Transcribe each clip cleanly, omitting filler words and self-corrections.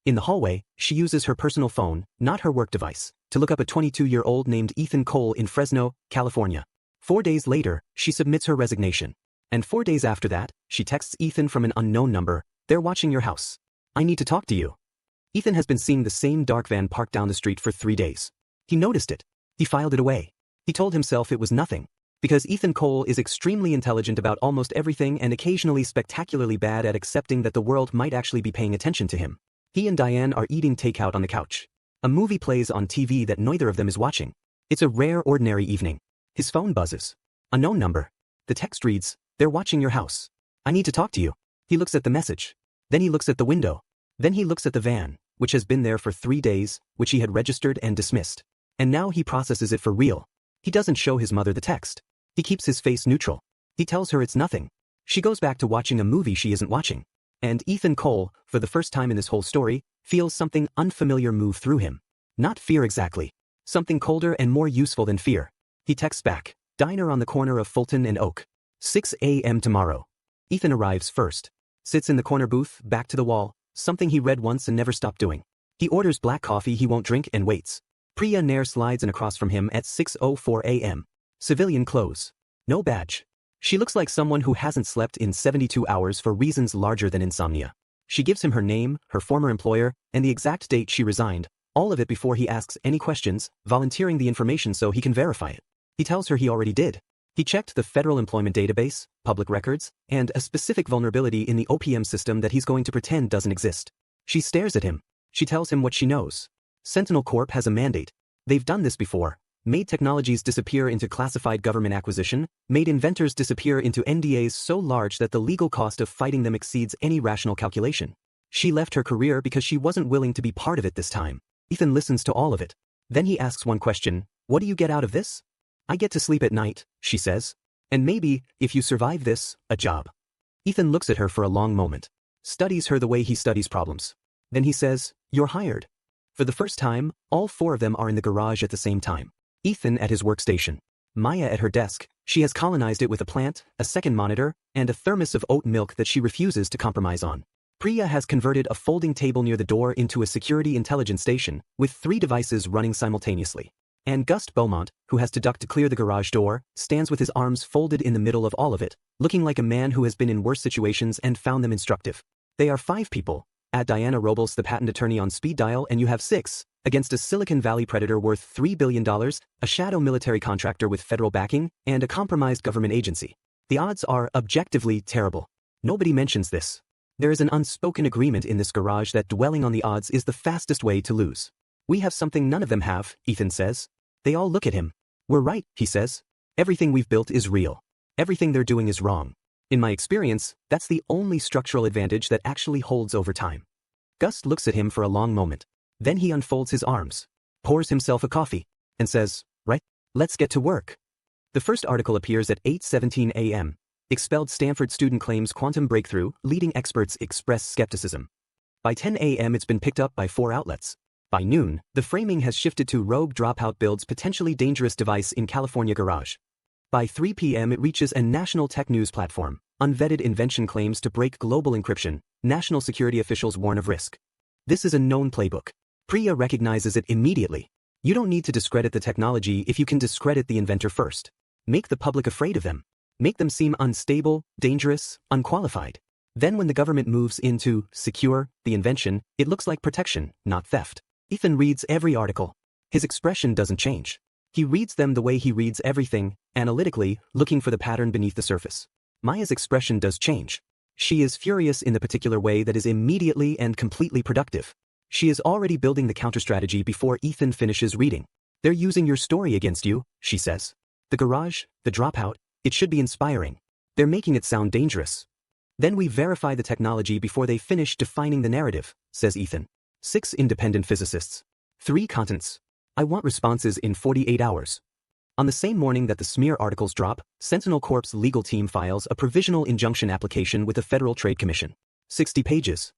In the hallway, she uses her personal phone, not her work device, to look up a 22-year-old named Ethan Cole in Fresno, California. 4 days later, she submits her resignation. And 4 days after that, she texts Ethan from an unknown number, "They're watching your house. I need to talk to you." Ethan has been seeing the same dark van parked down the street for 3 days. He noticed it. He filed it away. He told himself it was nothing. Because Ethan Cole is extremely intelligent about almost everything and occasionally spectacularly bad at accepting that the world might actually be paying attention to him. He and Diane are eating takeout on the couch. A movie plays on TV that neither of them is watching. It's a rare, ordinary evening. His phone buzzes. Unknown number. The text reads, "They're watching your house. I need to talk to you." He looks at the message. Then he looks at the window. Then he looks at the van, which has been there for 3 days, which he had registered and dismissed. And now he processes it for real. He doesn't show his mother the text. He keeps his face neutral. He tells her it's nothing. She goes back to watching a movie she isn't watching. And Ethan Cole, for the first time in this whole story, feels something unfamiliar move through him. Not fear exactly. Something colder and more useful than fear. He texts back, "Diner on the corner of Fulton and Oak. 6 a.m. tomorrow." Ethan arrives first. Sits in the corner booth, back to the wall, something he read once and never stopped doing. He orders black coffee he won't drink and waits. Priya Nair slides in across from him at 6:04 a.m. Civilian clothes. No badge. She looks like someone who hasn't slept in 72 hours for reasons larger than insomnia. She gives him her name, her former employer, and the exact date she resigned, all of it before he asks any questions, volunteering the information so he can verify it. He tells her he already did. He checked the Federal Employment Database, public records, and a specific vulnerability in the OPM system that he's going to pretend doesn't exist. She stares at him. She tells him what she knows. Sentinel Corp has a mandate. They've done this before. Made technologies disappear into classified government acquisition, made inventors disappear into NDAs so large that the legal cost of fighting them exceeds any rational calculation. She left her career because she wasn't willing to be part of it this time. Ethan listens to all of it. Then he asks one question, "What do you get out of this?" "I get to sleep at night," she says. "And maybe, if you survive this, a job." Ethan looks at her for a long moment. Studies her the way he studies problems. Then he says, "You're hired." For the first time, all 4 of them are in the garage at the same time. Ethan at his workstation. Maya at her desk. She has colonized it with a plant, a second monitor, and a thermos of oat milk that she refuses to compromise on. Priya has converted a folding table near the door into a security intelligence station, with 3 devices running simultaneously. And Gus Beaumont, who has to duck to clear the garage door, stands with his arms folded in the middle of all of it, looking like a man who has been in worse situations and found them instructive. They are 5 people. Add Diana Robles, the patent attorney, on speed dial and you have 6, against a Silicon Valley predator worth $3 billion, a shadow military contractor with federal backing, and a compromised government agency. The odds are objectively terrible. Nobody mentions this. There is an unspoken agreement in this garage that dwelling on the odds is the fastest way to lose. "We have something none of them have," Ethan says. They all look at him. "We're right," he says. "Everything we've built is real. Everything they're doing is wrong. In my experience, that's the only structural advantage that actually holds over time." Gus looks at him for a long moment. Then he unfolds his arms, pours himself a coffee, and says, "Right, let's get to work." The first article appears at 8:17 a.m. Expelled Stanford student claims quantum breakthrough, leading experts express skepticism. By 10 a.m. it's been picked up by 4 outlets. By noon, the framing has shifted to rogue dropout builds potentially dangerous device in California garage. By 3 p.m. it reaches a national tech news platform. Unvetted invention claims to break global encryption. National security officials warn of risk. This is a known playbook. Priya recognizes it immediately. You don't need to discredit the technology if you can discredit the inventor first. Make the public afraid of them. Make them seem unstable, dangerous, unqualified. Then when the government moves into secure the invention, it looks like protection, not theft. Ethan reads every article. His expression doesn't change. He reads them the way he reads everything, analytically, looking for the pattern beneath the surface. Maya's expression does change. She is furious in the particular way that is immediately and completely productive. She is already building the counter-strategy before Ethan finishes reading. "They're using your story against you," she says. "The garage, the dropout, it should be inspiring. They're making it sound dangerous." "Then we verify the technology before they finish defining the narrative," says Ethan. 6 independent physicists. 3 continents. I want responses in 48 hours. On the same morning that the smear articles drop, Sentinel Corp's legal team files a provisional injunction application with the Federal Trade Commission. 60 pages.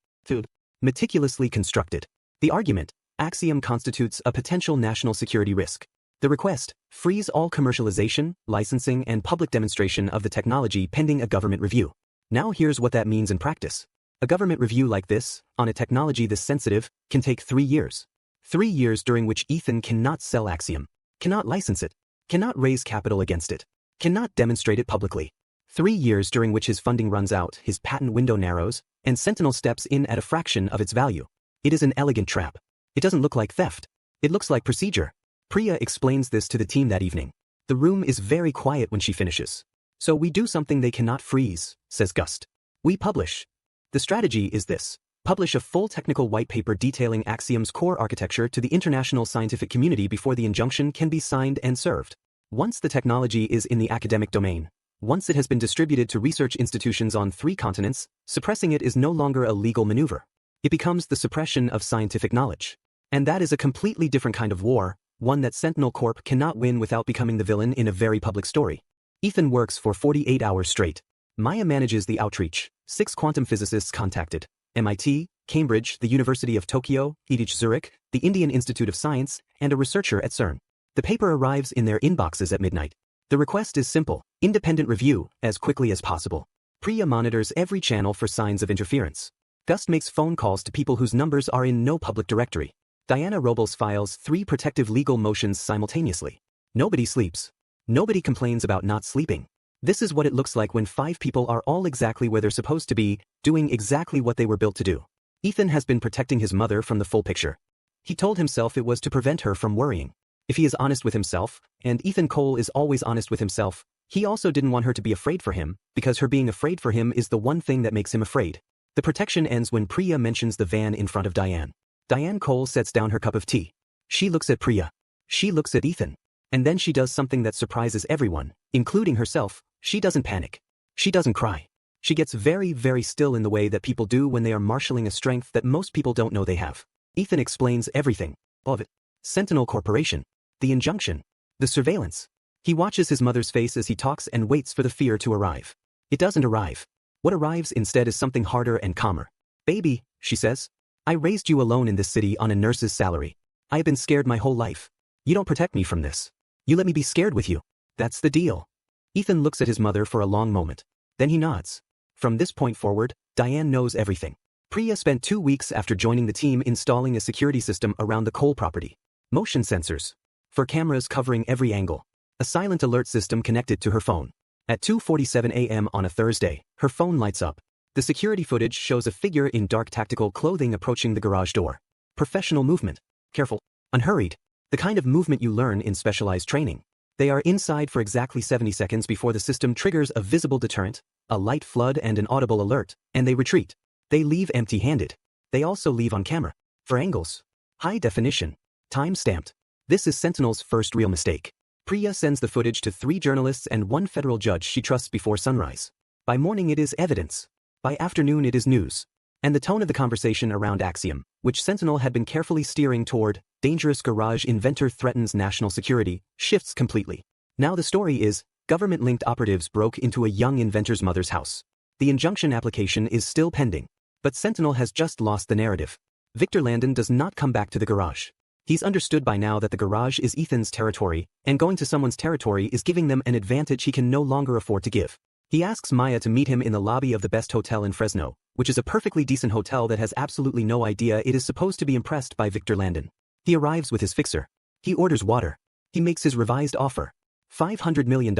Meticulously constructed. The argument, AXIOM constitutes a potential national security risk. The request, freeze all commercialization, licensing, and public demonstration of the technology pending a government review. Now here's what that means in practice. A government review like this, on a technology this sensitive, can take 3 years. 3 years during which Ethan cannot sell AXIOM, cannot license it, cannot raise capital against it, cannot demonstrate it publicly. 3 years during which his funding runs out, his patent window narrows, and Sentinel steps in at a fraction of its value. It is an elegant trap. It doesn't look like theft. It looks like procedure. Priya explains this to the team that evening. The room is very quiet when she finishes. So we do something they cannot freeze, says Gust. We publish. The strategy is this. Publish a full technical white paper detailing AXIOM's core architecture to the international scientific community before the injunction can be signed and served. Once the technology is in the academic domain, once it has been distributed to research institutions on 3 continents, suppressing it is no longer a legal maneuver. It becomes the suppression of scientific knowledge. And that is a completely different kind of war, one that Sentinel Corp cannot win without becoming the villain in a very public story. Ethan works for 48 hours straight. Maya manages the outreach. 6 quantum physicists contacted. MIT, Cambridge, the University of Tokyo, ETH Zurich, the Indian Institute of Science, and a researcher at CERN. The paper arrives in their inboxes at midnight. The request is simple, independent review, as quickly as possible. Priya monitors every channel for signs of interference. Gust makes phone calls to people whose numbers are in no public directory. Diana Robles files 3 protective legal motions simultaneously. Nobody sleeps. Nobody complains about not sleeping. This is what it looks like when 5 people are all exactly where they're supposed to be, doing exactly what they were built to do. Ethan has been protecting his mother from the full picture. He told himself it was to prevent her from worrying. If he is honest with himself, and Ethan Cole is always honest with himself, he also didn't want her to be afraid for him, because her being afraid for him is the one thing that makes him afraid. The protection ends when Priya mentions the van in front of Diane. Diane Cole sets down her cup of tea. She looks at Priya. She looks at Ethan. And then she does something that surprises everyone, including herself. She doesn't panic. She doesn't cry. She gets very, very still in the way that people do when they are marshalling a strength that most people don't know they have. Ethan explains everything. All of it. Sentinel Corporation. The injunction. The surveillance. He watches his mother's face as he talks and waits for the fear to arrive. It doesn't arrive. What arrives instead is something harder and calmer. Baby, she says. I raised you alone in this city on a nurse's salary. I have been scared my whole life. You don't protect me from this. You let me be scared with you. That's the deal. Ethan looks at his mother for a long moment. Then he nods. From this point forward, Diane knows everything. Priya spent 2 weeks after joining the team installing a security system around the Cole property. Motion sensors. For cameras covering every angle. A silent alert system connected to her phone. At 2:47 a.m. on a Thursday, her phone lights up. The security footage shows a figure in dark tactical clothing approaching the garage door. Professional movement. Careful. Unhurried. The kind of movement you learn in specialized training. They are inside for exactly 70 seconds before the system triggers a visible deterrent, a light flood and an audible alert, and they retreat. They leave empty-handed. They also leave on camera. For angles. High definition. Time-stamped. This is Sentinel's first real mistake. Priya sends the footage to 3 journalists and 1 federal judge she trusts before sunrise. By morning it is evidence. By afternoon it is news. And the tone of the conversation around AXIOM, which Sentinel had been carefully steering toward, dangerous garage inventor threatens national security, shifts completely. Now the story is, government-linked operatives broke into a young inventor's mother's house. The injunction application is still pending. But Sentinel has just lost the narrative. Victor Landon does not come back to the garage. He's understood by now that the garage is Ethan's territory, and going to someone's territory is giving them an advantage he can no longer afford to give. He asks Maya to meet him in the lobby of the best hotel in Fresno, which is a perfectly decent hotel that has absolutely no idea it is supposed to be impressed by Victor Landon. He arrives with his fixer. He orders water. He makes his revised offer. $500 million.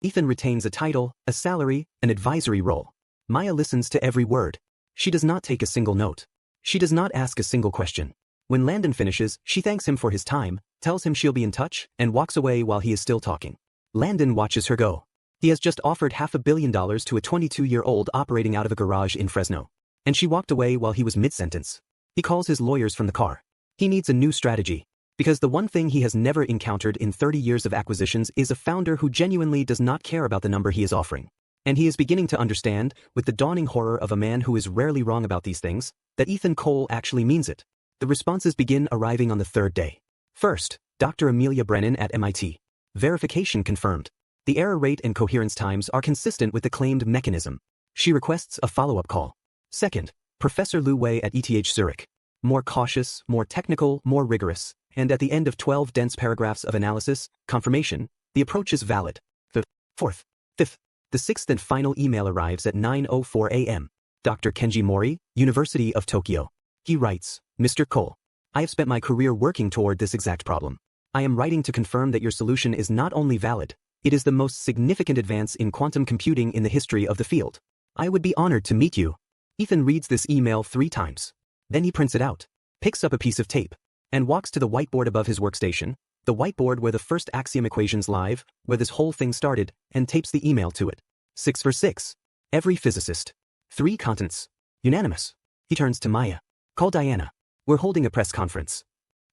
Ethan retains a title, a salary, an advisory role. Maya listens to every word. She does not take a single note. She does not ask a single question. When Landon finishes, she thanks him for his time, tells him she'll be in touch, and walks away while he is still talking. Landon watches her go. He has just offered $500 million to a 22-year-old operating out of a garage in Fresno. And she walked away while he was mid-sentence. He calls his lawyers from the car. He needs a new strategy. Because the one thing he has never encountered in 30 years of acquisitions is a founder who genuinely does not care about the number he is offering. And he is beginning to understand, with the dawning horror of a man who is rarely wrong about these things, that Ethan Cole actually means it. The responses begin arriving on the 3rd day. First, Dr. Amelia Brennan at MIT. Verification confirmed. The error rate and coherence times are consistent with the claimed mechanism. She requests a follow-up call. Second, Professor Lu Wei at ETH Zurich. More cautious, more technical, more rigorous, and at the end of 12 dense paragraphs of analysis, confirmation, the approach is valid. The 4th, 5th, the 6th and final email arrives at 9:04 a.m. Dr. Kenji Mori, University of Tokyo. He writes, Mr. Cole, I have spent my career working toward this exact problem. I am writing to confirm that your solution is not only valid, it is the most significant advance in quantum computing in the history of the field. I would be honored to meet you. Ethan reads this email 3 times. Then he prints it out, picks up a piece of tape, and walks to the whiteboard above his workstation, the whiteboard where the first AXIOM equations live, where this whole thing started, and tapes the email to it. 6 for 6. Every physicist. 3 continents. Unanimous. He turns to Maya. Call Diana. We're holding a press conference.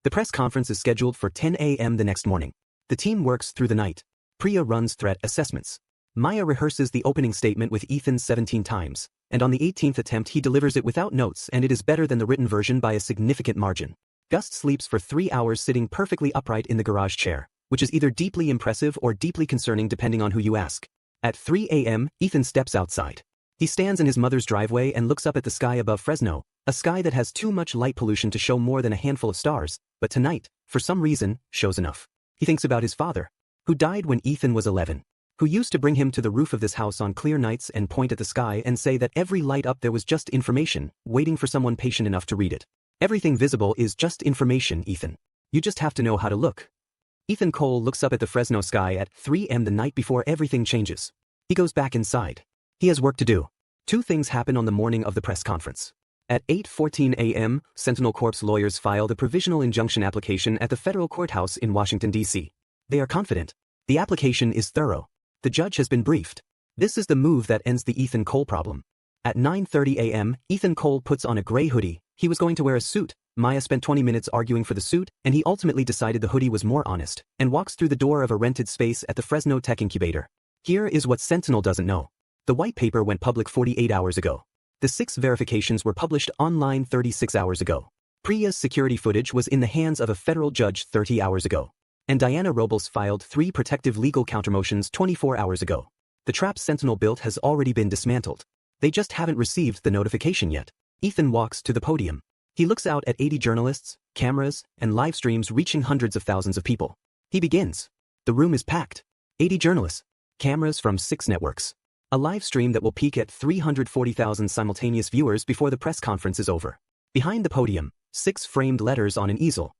The press conference is scheduled for 10 a.m. the next morning. The team works through the night. Priya runs threat assessments. Maya rehearses the opening statement with Ethan 17 times, and on the 18th attempt he delivers it without notes, and it is better than the written version by a significant margin. Gus sleeps for 3 hours sitting perfectly upright in the garage chair, which is either deeply impressive or deeply concerning depending on who you ask. At 3 a.m., Ethan steps outside. He stands in his mother's driveway and looks up at the sky above Fresno, a sky that has too much light pollution to show more than a handful of stars, but tonight, for some reason, shows enough. He thinks about his father, who died when Ethan was 11, who used to bring him to the roof of this house on clear nights and point at the sky and say that every light up there was just information, waiting for someone patient enough to read it. Everything visible is just information, Ethan. You just have to know how to look. Ethan Cole looks up at the Fresno sky at 3 a.m. the night before everything changes. He goes back inside. He has work to do. 2 things happen on the morning of the press conference. At 8:14 a.m., Sentinel Corp's lawyers file the provisional injunction application at the federal courthouse in Washington, D.C. They are confident. The application is thorough. The judge has been briefed. This is the move that ends the Ethan Cole problem. At 9:30 a.m., Ethan Cole puts on a gray hoodie. He was going to wear a suit. Maya spent 20 minutes arguing for the suit, and he ultimately decided the hoodie was more honest, and walks through the door of a rented space at the Fresno Tech Incubator. Here is what Sentinel doesn't know. The white paper went public 48 hours ago. The 6 verifications were published online 36 hours ago. Priya's security footage was in the hands of a federal judge 30 hours ago. And Diana Robles filed 3 protective legal countermotions 24 hours ago. The trap Sentinel built has already been dismantled. They just haven't received the notification yet. Ethan walks to the podium. He looks out at 80 journalists, cameras, and live streams reaching hundreds of thousands of people. He begins. The room is packed. 80 journalists, cameras from 6 networks. A live stream that will peak at 340,000 simultaneous viewers before the press conference is over. Behind the podium, 6 framed letters on an easel.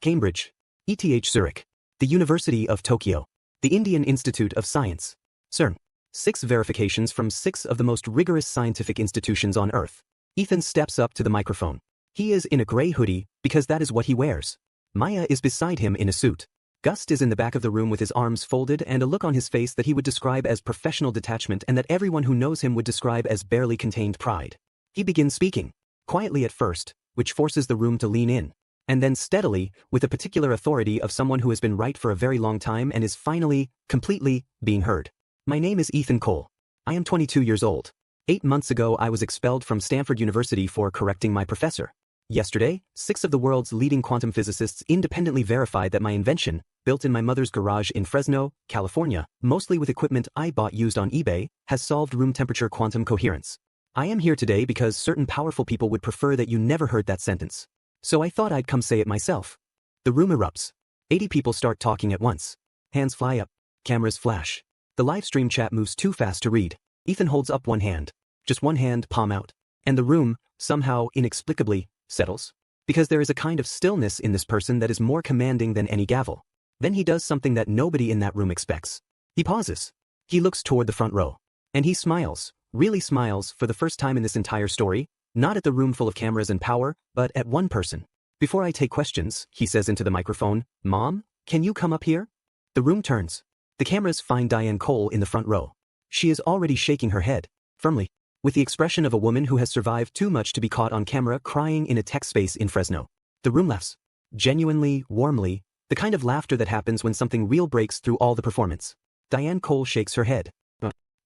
Cambridge, ETH Zurich, the University of Tokyo, the Indian Institute of Science, CERN. 6 verifications from 6 of the most rigorous scientific institutions on Earth. Ethan steps up to the microphone. He is in a gray hoodie because that is what he wears. Maya is beside him in a suit. Gust is in the back of the room with his arms folded and a look on his face that he would describe as professional detachment and that everyone who knows him would describe as barely contained pride. He begins speaking, quietly at first, which forces the room to lean in, and then steadily, with the particular authority of someone who has been right for a very long time and is finally, completely, being heard. My name is Ethan Cole. I am 22 years old. 8 months ago I was expelled from Stanford University for correcting my professor. Yesterday, 6 of the world's leading quantum physicists independently verified that my invention, built in my mother's garage in Fresno, California, mostly with equipment I bought used on eBay, has solved room temperature quantum coherence. I am here today because certain powerful people would prefer that you never heard that sentence. So I thought I'd come say it myself. The room erupts. 80 people start talking at once. Hands fly up. Cameras flash. The live stream chat moves too fast to read. Ethan holds up one hand. Just one hand, palm out. And the room, somehow, inexplicably, settles. Because there is a kind of stillness in this person that is more commanding than any gavel. Then he does something that nobody in that room expects. He pauses. He looks toward the front row. And he smiles, really smiles for the first time in this entire story, not at the room full of cameras and power, but at one person. Before I take questions, he says into the microphone, Mom, can you come up here? The room turns. The cameras find Diane Cole in the front row. She is already shaking her head, firmly, with the expression of a woman who has survived too much to be caught on camera crying in a tech space in Fresno. The room laughs. Genuinely, warmly, the kind of laughter that happens when something real breaks through all the performance. Diane Cole shakes her head.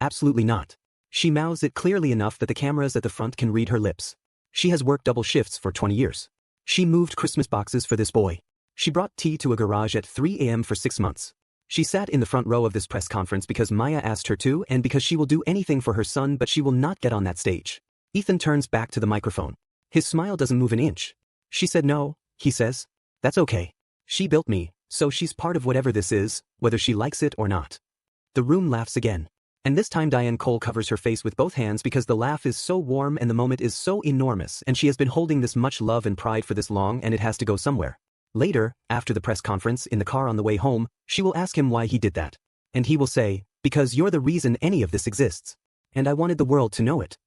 Absolutely not. She mouths it clearly enough that the cameras at the front can read her lips. She has worked double shifts for 20 years. She moved Christmas boxes for this boy. She brought tea to a garage at 3 a.m. for 6 months. She sat in the front row of this press conference because Maya asked her to and because she will do anything for her son, but she will not get on that stage. Ethan turns back to the microphone. His smile doesn't move an inch. She said no, he says. That's okay. She built me, so she's part of whatever this is, whether she likes it or not. The room laughs again. And this time Diane Cole covers her face with both hands because the laugh is so warm and the moment is so enormous and she has been holding this much love and pride for this long and it has to go somewhere. Later, after the press conference in the car on the way home, she will ask him why he did that. And he will say, because you're the reason any of this exists. And I wanted the world to know it.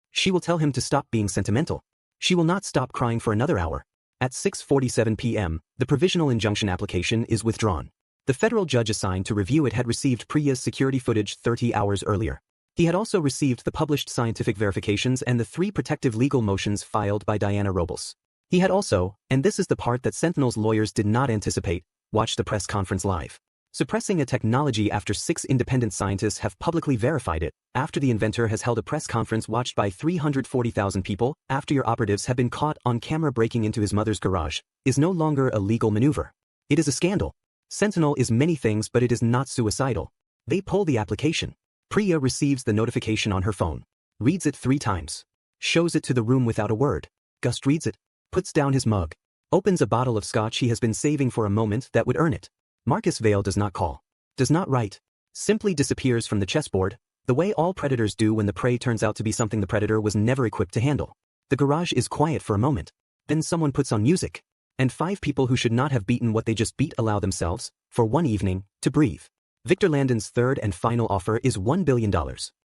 She will tell him to stop being sentimental. She will not stop crying for another hour. At 6:47 p.m., the provisional injunction application is withdrawn. The federal judge assigned to review it had received Priya's security footage 30 hours earlier. He had also received the published scientific verifications and the 3 protective legal motions filed by Diana Robles. He had also, and this is the part that Sentinel's lawyers did not anticipate, watched the press conference live. Suppressing a technology after 6 independent scientists have publicly verified it, after the inventor has held a press conference watched by 340,000 people, after your operatives have been caught on camera breaking into his mother's garage, is no longer a legal maneuver. It is a scandal. Sentinel is many things but it is not suicidal. They pull the application. Priya receives the notification on her phone. Reads it 3 times. Shows it to the room without a word. Gust reads it. Puts down his mug. Opens a bottle of scotch he has been saving for a moment that would earn it. Marcus Vale does not call. Does not write. Simply disappears from the chessboard, the way all predators do when the prey turns out to be something the predator was never equipped to handle. The garage is quiet for a moment. Then someone puts on music. And 5 people who should not have beaten what they just beat allow themselves, for one evening, to breathe. Victor Landon's third and final offer is $1 billion.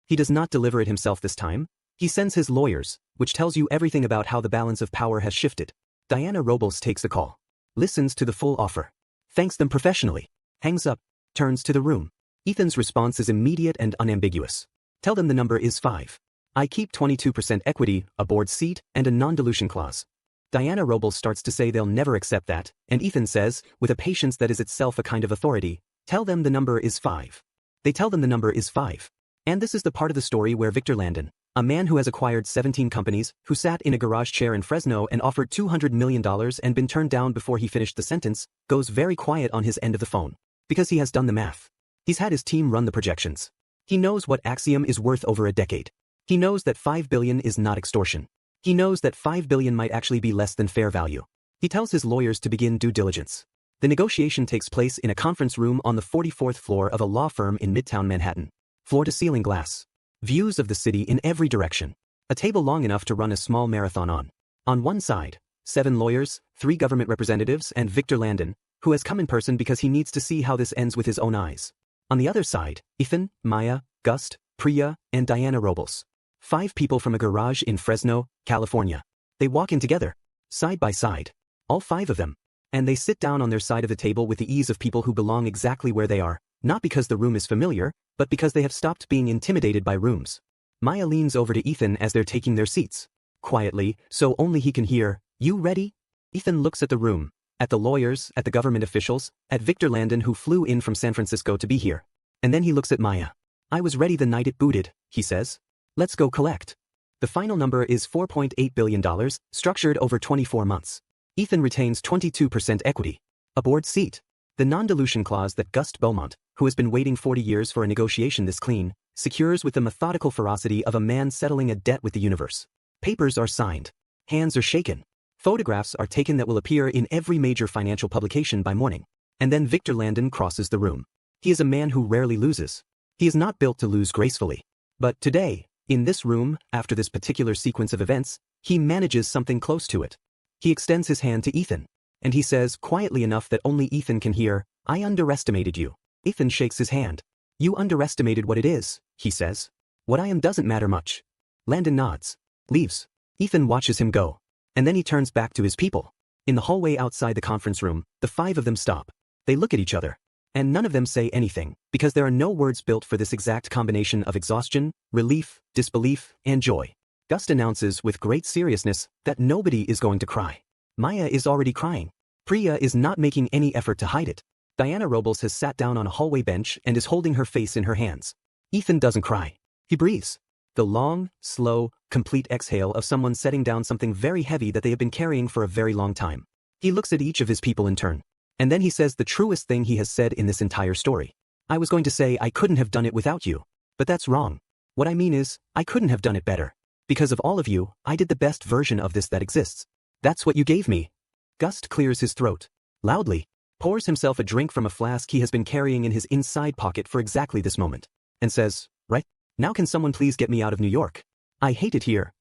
He does not deliver it himself this time. He sends his lawyers, which tells you everything about how the balance of power has shifted. Diana Robles takes the call. Listens to the full offer. Thanks them professionally. Hangs up. Turns to the room. Ethan's response is immediate and unambiguous. Tell them the number is 5. I keep 22% equity, a board seat, and a non-dilution clause. Diana Robles starts to say they'll never accept that, and Ethan says, with a patience that is itself a kind of authority, tell them the number is 5. They tell them the number is 5. And this is the part of the story where Victor Landon, a man who has acquired 17 companies, who sat in a garage chair in Fresno and offered $200 million and been turned down before he finished the sentence, goes very quiet on his end of the phone. Because he has done the math. He's had his team run the projections. He knows what AXIOM is worth over a decade. He knows that $5 billion is not extortion. He knows that $5 billion might actually be less than fair value. He tells his lawyers to begin due diligence. The negotiation takes place in a conference room on the 44th floor of a law firm in Midtown Manhattan. Floor-to-ceiling glass. Views of the city in every direction. A table long enough to run a small marathon on. On one side, 7 lawyers, 3 government representatives, and Victor Landon, who has come in person because he needs to see how this ends with his own eyes. On the other side, Ethan, Maya, Gust, Priya, and Diana Robles. 5 people from a garage in Fresno, California. They walk in together, side by side. All 5 of them. And they sit down on their side of the table with the ease of people who belong exactly where they are, not because the room is familiar, but because they have stopped being intimidated by rooms. Maya leans over to Ethan as they're taking their seats. Quietly, so only he can hear, "You ready?" Ethan looks at the room, at the lawyers, at the government officials, at Victor Landon who flew in from San Francisco to be here. And then he looks at Maya. "I was ready the night it booted," he says. "Let's go collect." The final number is $4.8 billion, structured over 24 months. Ethan retains 22% equity. A board seat. The non-dilution clause that Gust Beaumont, who has been waiting 40 years for a negotiation this clean, secures with the methodical ferocity of a man settling a debt with the universe. Papers are signed. Hands are shaken. Photographs are taken that will appear in every major financial publication by morning. And then Victor Landon crosses the room. He is a man who rarely loses. He is not built to lose gracefully. But today, in this room, after this particular sequence of events, he manages something close to it. He extends his hand to Ethan. And he says quietly enough that only Ethan can hear, "I underestimated you." Ethan shakes his hand. "You underestimated what it is," he says. "What I am doesn't matter much." Landon nods. Leaves. Ethan watches him go. And then he turns back to his people. In the hallway outside the conference room, the 5 of them stop. They look at each other. And none of them say anything, because there are no words built for this exact combination of exhaustion, relief, disbelief, and joy. Gust announces with great seriousness that nobody is going to cry. Maya is already crying. Priya is not making any effort to hide it. Diana Robles has sat down on a hallway bench and is holding her face in her hands. Ethan doesn't cry. He breathes. The long, slow, complete exhale of someone setting down something very heavy that they have been carrying for a very long time. He looks at each of his people in turn. And then he says the truest thing he has said in this entire story. "I was going to say I couldn't have done it without you. But that's wrong. What I mean is, I couldn't have done it better. Because of all of you, I did the best version of this that exists. That's what you gave me." Gust clears his throat. Loudly. Pours himself a drink from a flask he has been carrying in his inside pocket for exactly this moment. And says, right? Now can someone please get me out of New York? I hate it here.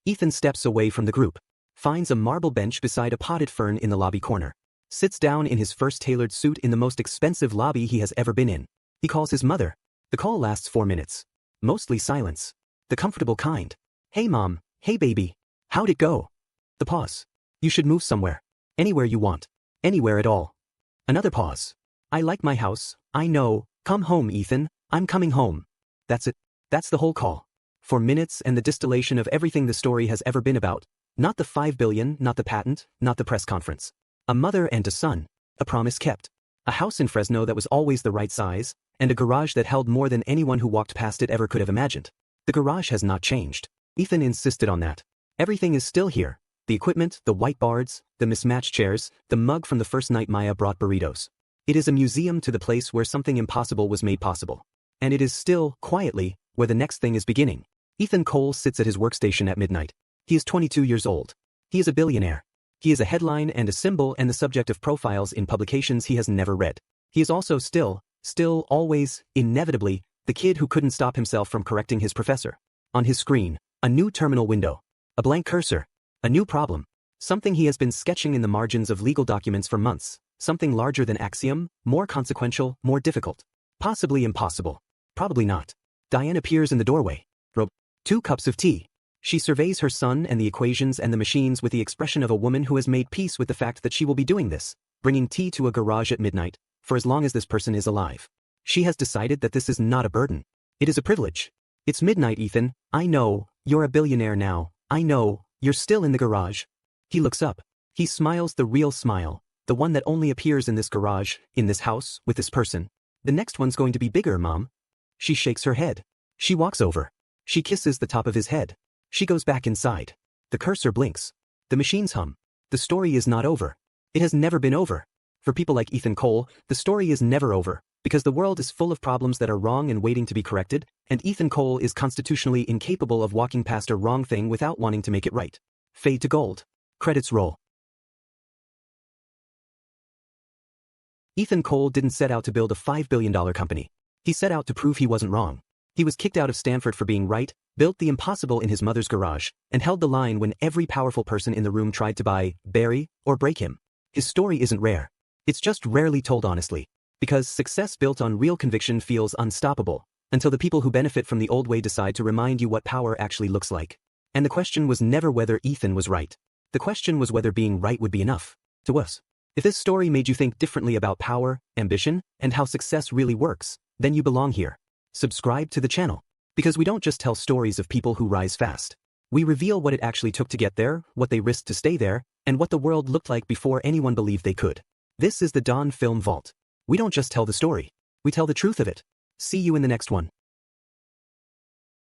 Ethan steps away from the group, finds a marble bench beside a potted fern in the lobby corner, sits down in his first tailored suit in the most expensive lobby he has ever been in. He calls his mother. The call lasts 4 minutes. Mostly silence. The comfortable kind. Hey mom, hey baby. How'd it go? The pause. You should move somewhere. Anywhere you want. Anywhere at all. Another pause. I like my house, I know, come home Ethan, I'm coming home. That's it. That's the whole call. 4 minutes and the distillation of everything the story has ever been about. Not the 5 billion, not the patent, not the press conference. A mother and a son. A promise kept. A house in Fresno that was always the right size, and a garage that held more than anyone who walked past it ever could have imagined. The garage has not changed. Ethan insisted on that. Everything is still here. The equipment, the whiteboards, the mismatched chairs, the mug from the first night Maya brought burritos. It is a museum to the place where something impossible was made possible. And it is still, quietly, where the next thing is beginning. Ethan Cole sits at his workstation at midnight. He is 22 years old. He is a billionaire. He is a headline and a symbol and the subject of profiles in publications he has never read. He is also still, always, inevitably, the kid who couldn't stop himself from correcting his professor. On his screen, a new terminal window. A blank cursor. A new problem. Something he has been sketching in the margins of legal documents for months. Something larger than AXIOM, more consequential, more difficult. Possibly impossible. Probably not. Diane appears in the doorway. 2 cups of tea. She surveys her son and the equations and the machines with the expression of a woman who has made peace with the fact that she will be doing this, bringing tea to a garage at midnight, for as long as this person is alive. She has decided that this is not a burden. It is a privilege. It's midnight, Ethan. I know, you're a billionaire now. I know, you're still in the garage. He looks up. He smiles the real smile, the one that only appears in this garage, in this house, with this person. The next one's going to be bigger, Mom. She shakes her head. She walks over. She kisses the top of his head. She goes back inside. The cursor blinks. The machines hum. The story is not over. It has never been over. For people like Ethan Cole, the story is never over, because the world is full of problems that are wrong and waiting to be corrected, and Ethan Cole is constitutionally incapable of walking past a wrong thing without wanting to make it right. Fade to gold. Credits roll. Ethan Cole didn't set out to build a $5 billion company. He set out to prove he wasn't wrong. He was kicked out of Stanford for being right, built the impossible in his mother's garage, and held the line when every powerful person in the room tried to bury, or break him. His story isn't rare. It's just rarely told honestly. Because success built on real conviction feels unstoppable, until the people who benefit from the old way decide to remind you what power actually looks like. And the question was never whether Ethan was right. The question was whether being right would be enough. To us. If this story made you think differently about power, ambition, and how success really works, then you belong here. Subscribe to the channel. Because we don't just tell stories of people who rise fast. We reveal what it actually took to get there, what they risked to stay there, and what the world looked like before anyone believed they could. This is the Dawn Film Vault. We don't just tell the story. We tell the truth of it. See you in the next one.